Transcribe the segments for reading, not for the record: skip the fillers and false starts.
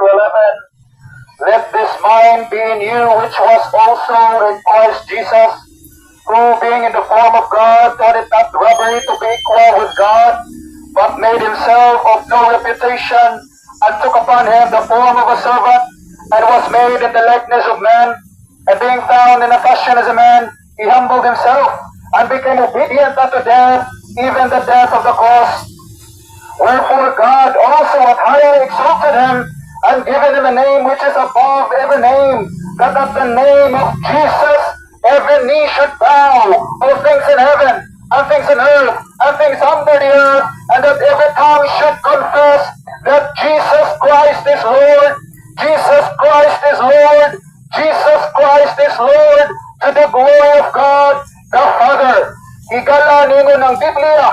to 11. Let this mind be in you, which was also in Christ Jesus, who being in the form of God, thought it not robbery to be equal with God, but made himself of no reputation, and took upon him the form of a servant, and was made in the likeness of men. And being found in a fashion as a man, he humbled himself, and became obedient unto death, even the death of the cross. Wherefore God also hath highly exalted him, and given him a name which is above every name, that at the name of Jesus every knee should bow, of things in heaven, and things in earth, and things under the earth, and that every tongue should confess that Jesus Christ is Lord, Jesus Christ is Lord, Jesus Christ is Lord, to the glory of God the Father. Higala ninyo ng Biblia,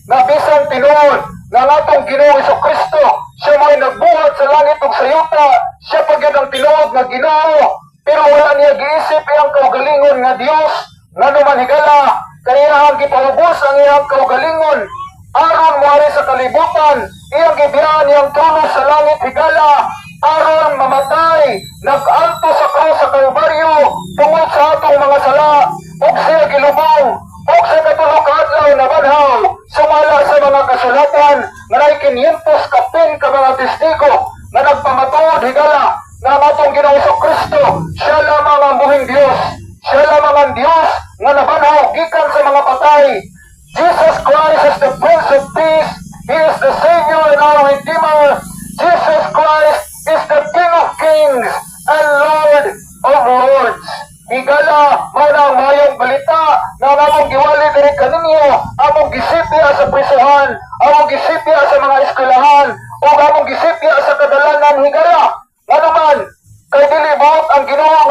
na bisan tinuod ng atong Ginoong Jesucristo, siya may nagbuhat sa langit ug sa yuta, siya pagyud ang tinuod nga Ginoo, pero wala niya giisip iyang kaugalingon nga Dios, nganuman higala, kaya gipahubos ang iyang kaugalingon, aron moari sa kalibutan, iyang gibiyaan iyang trono sa langit higala, aron mamatay, nag-anto sa krus sa Kalbaryo, tungod sa atong mga sala, ug siya gilubong, ug sa katulog adlaw na banhaw, sumala sa mga kasulatan, nga nay 500 kapin ka mga testigo, nga nagpamatuod higala, nga atong Ginoong Jesucristo, siya lamang ang buhing Dios, siya lamang ang Dios, nga nabanhaw gikan sa mga patay. Jesus Christ is the Prince of Peace, He is the Savior and our Redeemer. Jesus Christ is the King of Kings and Lord of Lords. Higala, muna ang mayong balita na among giwali diri kaninyo, among gisipya sa prisuhan, among gisipya sa mga eskwelahan, o among gisipya sa kadalanan higala. Ano man, kay dili buot ang Ginoo